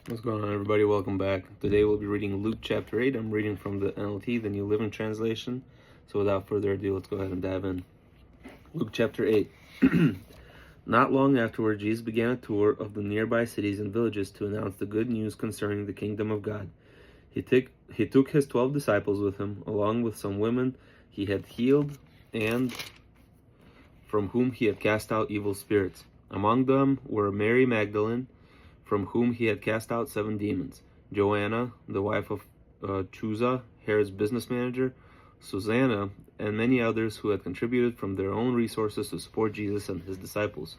What's going on, everybody? Welcome back. Today we'll be reading Luke chapter 8. I'm reading from the NLT, the New Living Translation. So without further ado, let's go ahead and dive in. Luke chapter 8. Not long afterward, Jesus began a tour of the nearby cities and villages to announce the good news concerning the kingdom of God. He took his 12 disciples with him, along with some women he had healed and from whom he had cast out evil spirits. Among them were Mary Magdalene, from whom he had cast out 7 demons, Joanna, the wife of Chuza, Herod's business manager, Susanna, and many others who had contributed from their own resources to support Jesus and his disciples.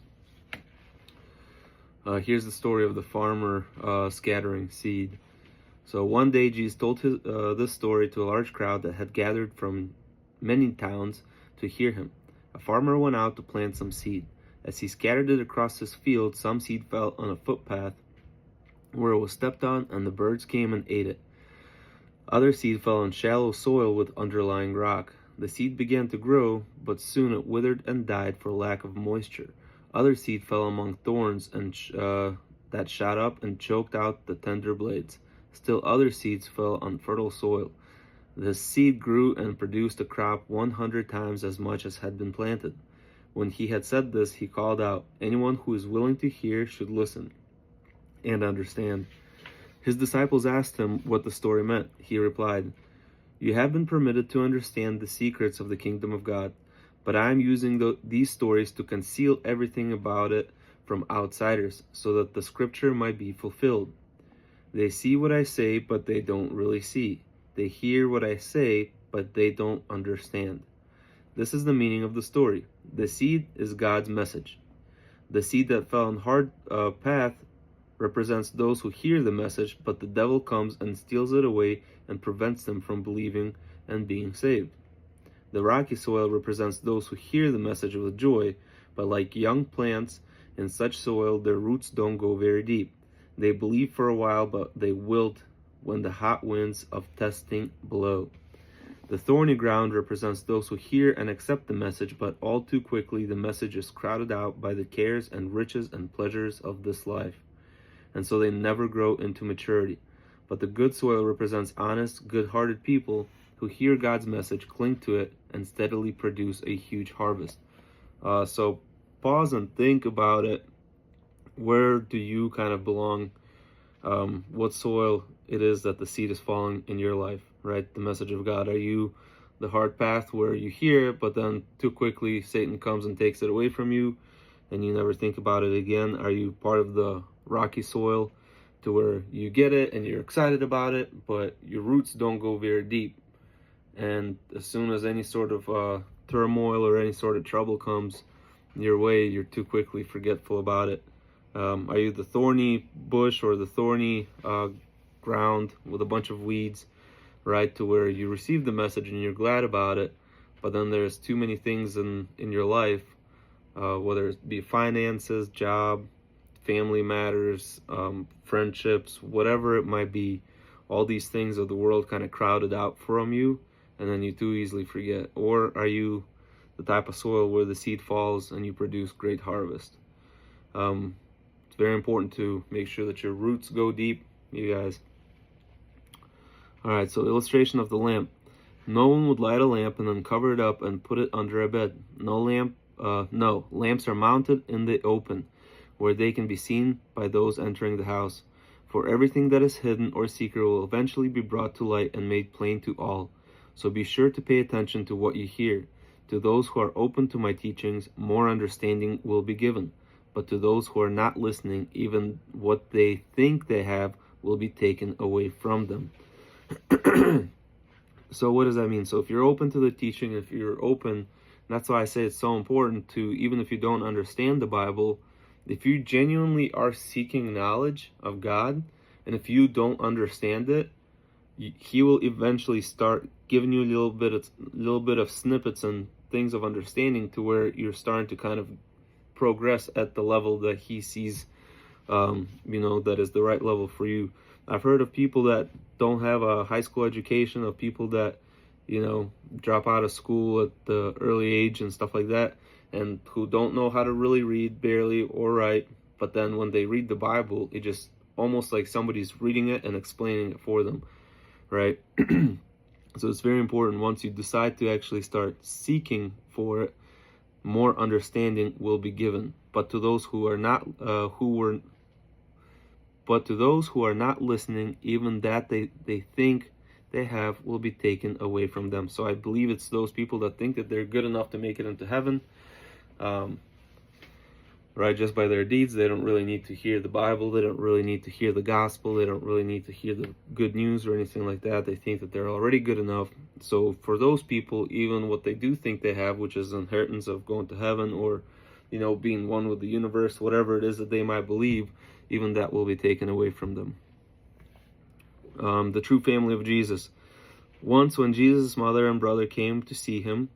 Here's the story of the farmer scattering seed. So one day Jesus told this story to a large crowd that had gathered from many towns to hear him. A farmer went out to plant some seed. As he scattered it across his field, some seed fell on a footpath where it was stepped on, and the birds came and ate it. Other seed fell on shallow soil with underlying rock. The seed began to grow, but soon it withered and died for lack of moisture. Other seed fell among thorns and that shot up and choked out the tender blades. Still other seeds fell on fertile soil. The seed grew and produced a crop 100 times as much as had been planted. When he had said this, he called out, "Anyone who is willing to hear should listen and understand." His disciples asked him what the story meant. He replied, "You have been permitted to understand the secrets of the kingdom of God, but I am using these stories to conceal everything about it from outsiders, so that the scripture might be fulfilled. They see what I say, but they don't really see. They hear what I say, but they don't understand." This is the meaning of the story. The seed is God's message. The seed that fell on hard path represents those who hear the message, but the devil comes and steals it away and prevents them from believing and being saved. The rocky soil represents those who hear the message with joy, but like young plants in such soil, their roots don't go very deep. They believe for a while, but they wilt when the hot winds of testing blow. The thorny ground represents those who hear and accept the message, but all too quickly the message is crowded out by the cares and riches and pleasures of this life, and so they never grow into maturity. But the good soil represents honest, good-hearted people who hear God's message, cling to it, and steadily produce a huge harvest. So pause and think about it. Where do you kind of belong? What soil it is that the seed is falling in your life, right? The message of God. Are you the hard path where you hear it, but then too quickly Satan comes and takes it away from you and you never think about it again? Are you part of the rocky soil to where you get it and you're excited about it, but your roots don't go very deep? And as soon as any sort of turmoil or any sort of trouble comes your way, you're too quickly forgetful about it. Are you the thorny bush or the thorny ground with a bunch of weeds, right, to where you receive the message and you're glad about it, but then there's too many things in your life, whether it be finances, job, family matters, friendships, whatever it might be, all these things of the world kind of crowded out from you, and then you too easily forget? Or are you the type of soil where the seed falls and you produce great harvest? It's very important to make sure that your roots go deep, you guys. Alright, so illustration of the lamp. No one would light a lamp and then cover it up and put it under a bed. Lamps are mounted in the open, where they can be seen by those entering the house. For everything that is hidden or secret will eventually be brought to light and made plain to all. So be sure to pay attention to what you hear. To those who are open to my teachings, more understanding will be given. But to those who are not listening, even what they think they have will be taken away from them. So what does that mean? So if you're open to the teaching, if you're open, that's why I say it's so important to, even if you don't understand the Bible, if you genuinely are seeking knowledge of God, and if you don't understand it, He will eventually start giving you a little bit of snippets and things of understanding to where you're starting to kind of progress at the level that He sees, that is the right level for you. I've heard of people that don't have a high school education, of people that, drop out of school at the early age and stuff like that, and who don't know how to really read barely or write, but then when they read the Bible, it just almost like somebody's reading it and explaining it for them, right? So it's very important, once you decide to actually start seeking for it, more understanding will be given. But to those who are not listening, even that they think they have will be taken away from them. So I believe it's those people that think that they're good enough to make it into heaven, right, just by their deeds. They don't really need to hear the Bible. They don't really need to hear the gospel. They don't really need to hear the good news or anything like that. They think that they're already good enough. So for those people, even what they do think they have, which is inheritance of going to heaven, or being one with the universe, whatever it is that they might believe, even that will be taken away from them. The true family of Jesus. Once when Jesus' mother and brother came to see him,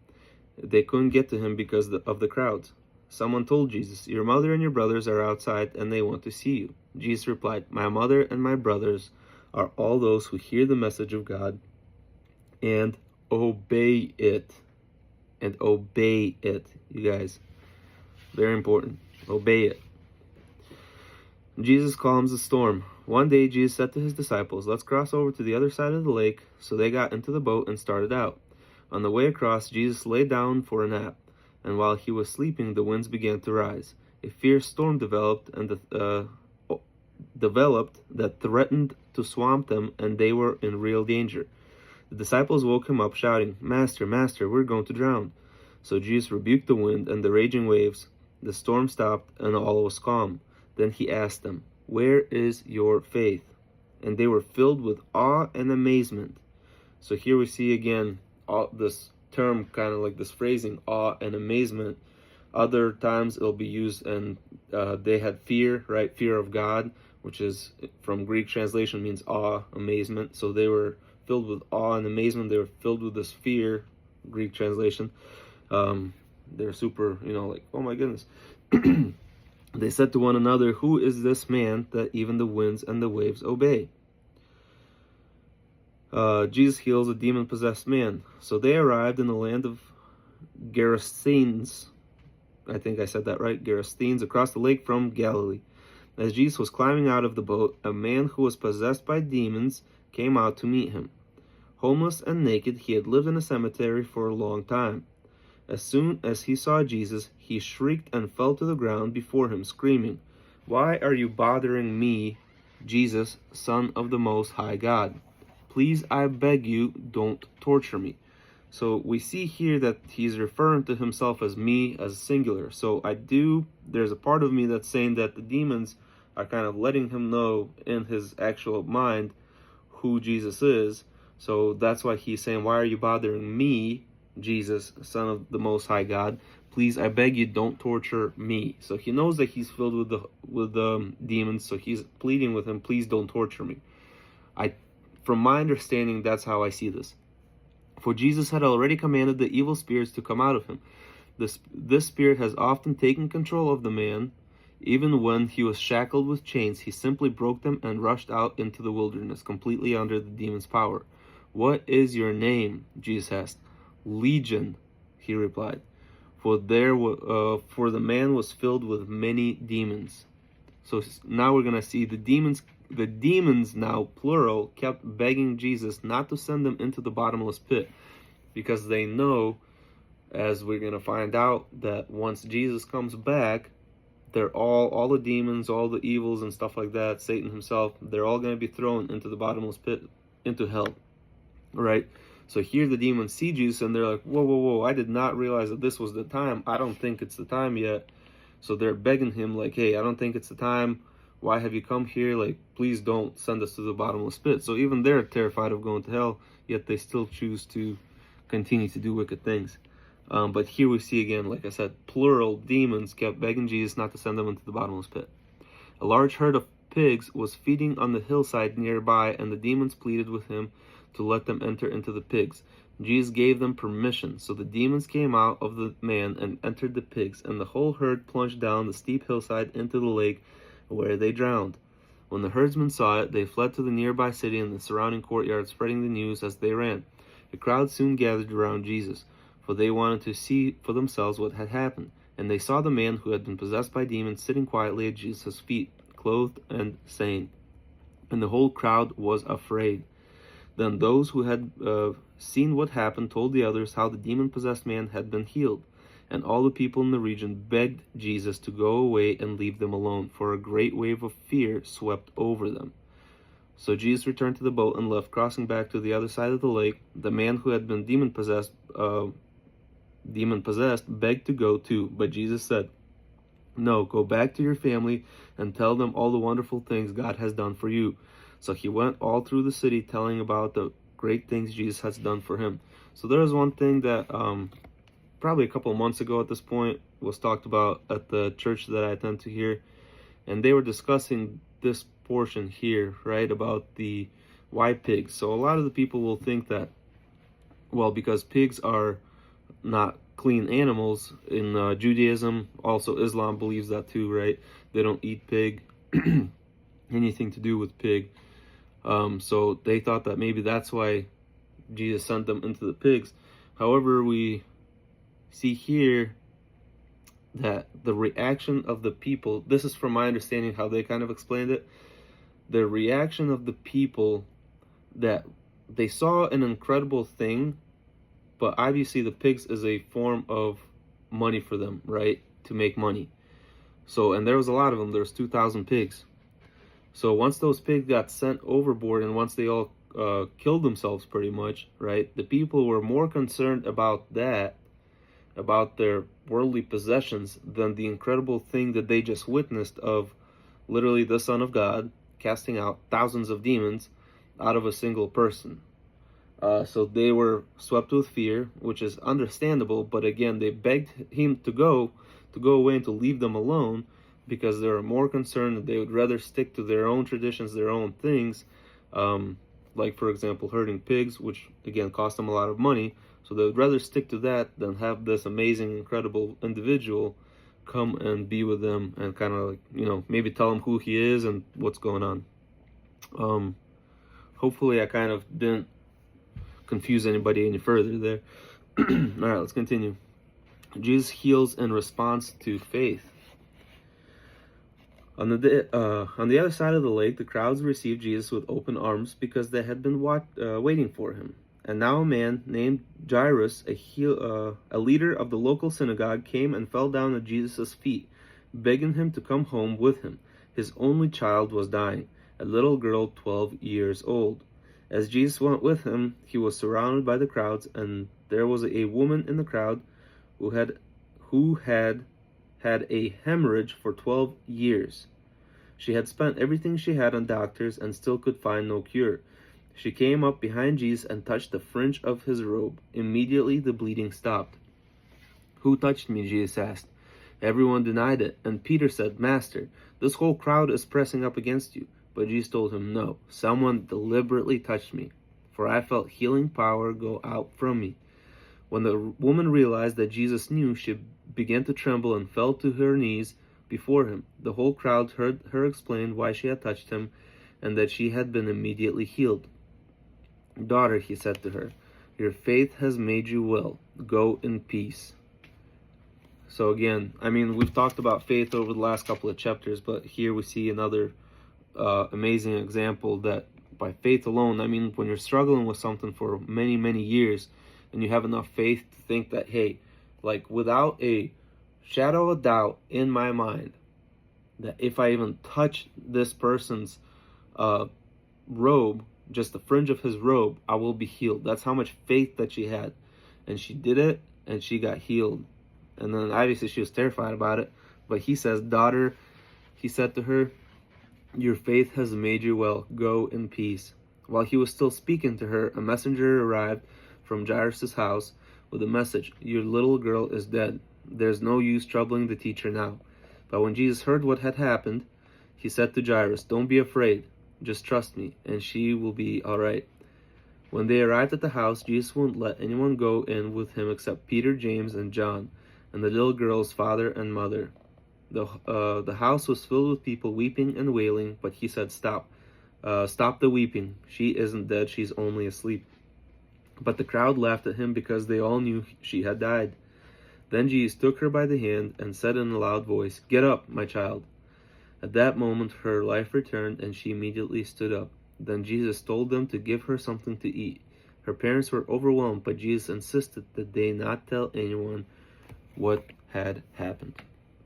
they couldn't get to him because of the crowds. Someone told Jesus, "Your mother and your brothers are outside and they want to see you." Jesus replied, "My mother and my brothers are all those who hear the message of God and obey it." And obey it, you guys. Very important. Obey it. Jesus calms the storm. One day Jesus said to his disciples, "Let's cross over to the other side of the lake." So they got into the boat and started out. On the way across, Jesus lay down for a nap. And while he was sleeping, the winds began to rise. A fierce storm developed that threatened to swamp them, and they were in real danger. The disciples woke him up, shouting, "Master, Master, we're going to drown." So Jesus rebuked the wind and the raging waves. The storm stopped, and all was calm. Then he asked them, "Where is your faith?" And they were filled with awe and amazement. So here we see again this term, kind of like this phrasing, awe and amazement. Other times it'll be used, and they had fear, right? Fear of God, which is from Greek translation means awe, amazement. So they were filled with awe and amazement. They were filled with this fear, Greek translation. They're super, like, oh my goodness. They said to one another, "Who is this man that even the winds and the waves obey?" Jesus heals a demon-possessed man. So they arrived in the land of Gerasenes. I think I said that right. Gerasenes, across the lake from Galilee. As Jesus was climbing out of the boat, a man who was possessed by demons came out to meet him. Homeless and naked, he had lived in a cemetery for a long time. As soon as he saw Jesus, he shrieked and fell to the ground before him, screaming, "Why are you bothering me, Jesus, Son of the Most High God? Please, I beg you, don't torture me." So we see here that he's referring to himself as me, as singular. So there's a part of me that's saying that the demons are kind of letting him know in his actual mind who Jesus is. So that's why he's saying, "Why are you bothering me, Jesus, Son of the Most High God? Please, I beg you, don't torture me." So he knows that he's filled with the demons. So he's pleading with him, "Please don't torture me." From my understanding, that's how I see this. For Jesus had already commanded the evil spirits to come out of him. This spirit has often taken control of the man. Even when he was shackled with chains, he simply broke them and rushed out into the wilderness, completely under the demon's power. "What is your name?" Jesus asked. "Legion," he replied, for the man was filled with many demons. So now we're going to see the demons now, plural, kept begging Jesus not to send them into the bottomless pit, because they know, as we're going to find out, that once Jesus comes back, they're all the demons, all the evils and stuff like that, Satan himself, they're all going to be thrown into the bottomless pit, into hell. All right? So here the demons see Jesus and they're like, whoa, I did not realize that this was the time. I don't think it's the time yet. So they're begging him like, "Hey, I don't think it's the time. Why have you come here? Like, please don't send us to the bottomless pit." So even they're terrified of going to hell, yet they still choose to continue to do wicked things. But here we see again, like I said, plural, demons kept begging Jesus not to send them into the bottomless pit. A large herd of pigs was feeding on the hillside nearby, and the demons pleaded with him to let them enter into the pigs. Jesus gave them permission, so the demons came out of the man and entered the pigs, and the whole herd plunged down the steep hillside into the lake, where they drowned. When the herdsmen saw it, they fled to the nearby city and the surrounding courtyard, spreading the news as they ran. The crowd soon gathered around Jesus, for they wanted to see for themselves what had happened. And they saw the man who had been possessed by demons sitting quietly at Jesus' feet, clothed and saying, and the whole crowd was afraid. Then those who had seen what happened told the others how the demon-possessed man had been healed. And all the people in the region begged Jesus to go away and leave them alone, for a great wave of fear swept over them. So Jesus returned to the boat and left, crossing back to the other side of the lake. The man who had been demon-possessed begged to go too, but Jesus said, "No, go back to your family and tell them all the wonderful things God has done for you." So he went all through the city telling about the great things Jesus has done for him. So there was one thing that probably a couple of months ago at this point was talked about at the church that I attend to here, and they were discussing this portion here, right, about the why pigs. So a lot of the people will think that, well, because pigs are not clean animals in Judaism, also Islam believes that too, right? They don't eat pig, anything to do with pig. So they thought that maybe that's why Jesus sent them into the pigs. However, we see here that the reaction of the people, this is from my understanding how they kind of explained it, the reaction of the people, that they saw an incredible thing, but obviously the pigs is a form of money for them, right? To make money. So, and there was a lot of them. There was 2,000 pigs. So once those pigs got sent overboard and once they all killed themselves pretty much, right? The people were more concerned about that, about their worldly possessions, than the incredible thing that they just witnessed of literally the Son of God casting out thousands of demons out of a single person. So they were swept with fear, which is understandable, but again, they begged him to go away and to leave them alone, because they were more concerned that they would rather stick to their own traditions, their own things, like for example herding pigs, which again cost them a lot of money. So they would rather stick to that than have this amazing, incredible individual come and be with them and kind of, like, maybe tell them who he is and what's going on. Hopefully I kind of didn't confuse anybody any further there. All right, let's continue. Jesus heals in response to faith. On the other side of the lake, the crowds received Jesus with open arms because they had been waiting for him. And now a man named Jairus, a leader of the local synagogue, came and fell down at Jesus' feet, begging him to come home with him. His only child was dying, a little girl 12 years old. As Jesus went with him, he was surrounded by the crowds, and there was a woman in the crowd who had a hemorrhage for 12 years. She had spent everything she had on doctors and still could find no cure. She came up behind Jesus and touched the fringe of his robe. Immediately the bleeding stopped. "Who touched me?" Jesus asked. Everyone denied it, and Peter said, "Master, this whole crowd is pressing up against you." But Jesus told him, "No, someone deliberately touched me, for I felt healing power go out from me." When the woman realized that Jesus knew, she began to tremble and fell to her knees before him. The whole crowd heard her explain why she had touched him and that she had been immediately healed. "Daughter," he said to her, "your faith has made you well. Go in peace." So again, we've talked about faith over the last couple of chapters, but here we see another amazing example that by faith alone, when you're struggling with something for many, many years and you have enough faith to think that, hey, like without a shadow of doubt in my mind, that if I even touch this person's robe, just the fringe of his robe, I will be healed. That's how much faith that she had. And she did it, and she got healed. And then obviously she was terrified about it. But he says, "Daughter," he said to her, "your faith has made you well. Go in peace." While he was still speaking to her, a messenger arrived from Jairus' house with a message: "Your little girl is dead. There's no use troubling the teacher now." But when Jesus heard what had happened, he said to Jairus, "Don't be afraid. Just trust me, and she will be all right." When they arrived at the house, Jesus wouldn't let anyone go in with him except Peter, James, and John, and the little girl's father and mother. The house was filled with people weeping and wailing, but he said, Stop the weeping. She isn't dead, she's only asleep." But the crowd laughed at him because they all knew she had died. Then Jesus took her by the hand and said in a loud voice, "Get up, my child." At that moment her life returned, and she immediately stood up. Then Jesus told them to give her something to eat. Her parents were overwhelmed, but Jesus insisted that they not tell anyone what had happened.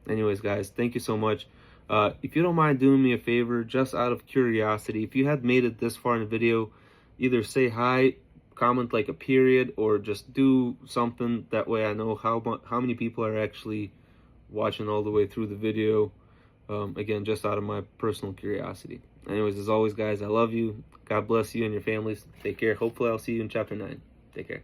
Anyways, guys, thank you so much. If you don't mind doing me a favor, just out of curiosity, if you had made it this far in the video, either say hi, comment like a period, or just do something. That way I know how many people are actually watching all the way through the video. Again, just out of my personal curiosity. Anyways, as always, guys, I love you. God bless you and your families. Take care. Hopefully I'll see you in chapter 9. Take care.